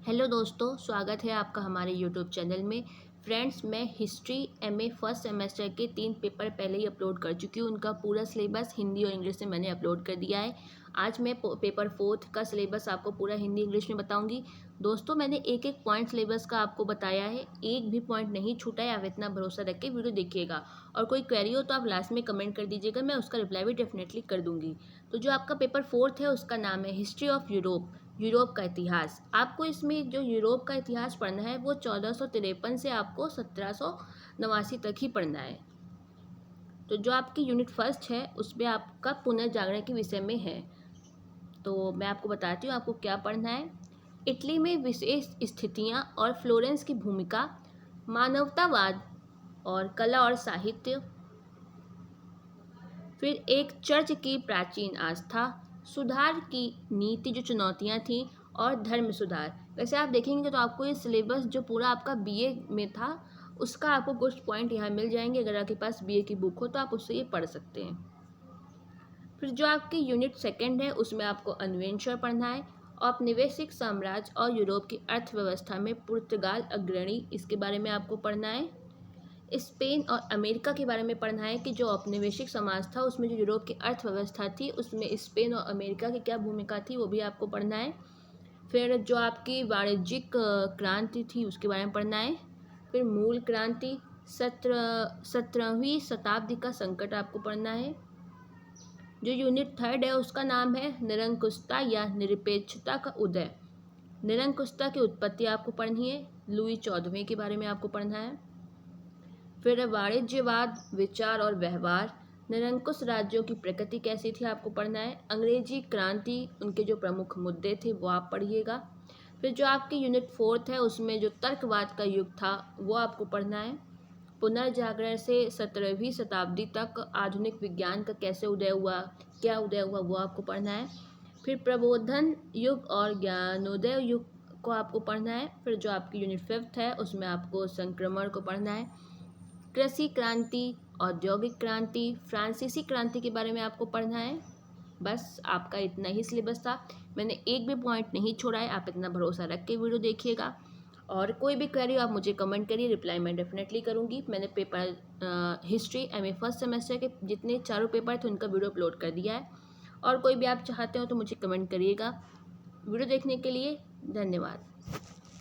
Hello दोस्तों, स्वागत है आपका हमारे यूट्यूब चैनल में। फ्रेंड्स, मैं हिस्ट्री एमए फर्स्ट सेमेस्टर के 3 पेपर पहले ही अपलोड कर चुकी हूँ। उनका पूरा सिलेबस हिंदी और इंग्लिश में मैंने अपलोड कर दिया है। आज मैं पेपर 4 का सिलेबस आपको पूरा हिंदी इंग्लिश में बताऊंगी। दोस्तों, मैंने एक एक पॉइंट सिलेबस का आपको बताया है, एक भी पॉइंट नहीं छूटा है। आप इतना भरोसा रख के वीडियो देखिएगा और कोई क्वेरी हो तो आप लास्ट में कमेंट कर दीजिएगा, मैं उसका रिप्लाई भी डेफिनेटली कर दूंगी। तो जो आपका पेपर 4 है उसका नाम है हिस्ट्री ऑफ यूरोप, यूरोप का इतिहास। आपको इसमें जो यूरोप का इतिहास पढ़ना है वो 1453 से आपको 1789 तक ही पढ़ना है। तो जो आपकी यूनिट फर्स्ट है उसमें आपका पुनर्जागरण के विषय में है। तो मैं आपको बताती हूँ आपको क्या पढ़ना है। इटली में विशेष स्थितियाँ और फ्लोरेंस की भूमिका, मानवतावाद और कला और साहित्य, फिर एक चर्च की प्राचीन आस्था, सुधार की नीति जो चुनौतियां थीं, और धर्म सुधार। वैसे आप देखेंगे तो आपको ये सिलेबस जो पूरा आपका बीए में था उसका आपको कुछ पॉइंट यहाँ मिल जाएंगे। अगर आपके पास बीए की बुक हो तो आप उससे ये पढ़ सकते हैं। फिर जो आपकी यूनिट सेकंड है उसमें आपको अन्वेषण पढ़ना है। औपनिवेशिक साम्राज्य और यूरोप की अर्थव्यवस्था में पुर्तगाल अग्रणी, इसके बारे में आपको पढ़ना है। स्पेन और अमेरिका के बारे में पढ़ना है कि जो औपनिवेशिक समाज था उसमें जो यूरोप की अर्थव्यवस्था थी उसमें स्पेन और अमेरिका की क्या भूमिका थी वो भी आपको पढ़ना है। फिर जो आपकी वाणिज्यिक क्रांति थी उसके बारे में पढ़ना है। फिर मूल क्रांति, 17वीं शताब्दी का संकट आपको पढ़ना है। जो यूनिट थर्ड है उसका नाम है निरंकुशता या निरपेक्षता का उदय। निरंकुशता की उत्पत्ति आपको पढ़नी है। लुई 14वें के बारे में आपको पढ़ना है। फिर वाणिज्यवाद, विचार और व्यवहार, निरंकुश राज्यों की प्रकृति कैसी थी आपको पढ़ना है। अंग्रेजी क्रांति, उनके जो प्रमुख मुद्दे थे वो आप पढ़िएगा। फिर जो आपकी यूनिट फोर्थ है उसमें जो तर्कवाद का युग था वो आपको पढ़ना है। पुनर्जागरण से 17वीं शताब्दी तक आधुनिक विज्ञान का कैसे उदय हुआ, क्या उदय हुआ, वो आपको पढ़ना है। फिर प्रबोधन युग और ज्ञानोदय युग को आपको पढ़ना है। फिर जो आपकी यूनिट फिफ्थ है उसमें आपको संक्रमण को पढ़ना है। कृषि क्रांति, औद्योगिक क्रांति, फ्रांसीसी क्रांति के बारे में आपको पढ़ना है। बस आपका इतना ही सिलेबस था, मैंने एक भी पॉइंट नहीं छोड़ा है। आप इतना भरोसा रख के वीडियो देखिएगा और कोई भी क्वेरी आप मुझे कमेंट करिए, रिप्लाई मैं डेफिनेटली करूँगी। मैंने paper history MA first semester के जितने चारों पेपर थे उनका वीडियो अपलोड कर दिया है। और कोई भी आप चाहते हो तो मुझे कमेंट करिएगा। वीडियो देखने के लिए धन्यवाद।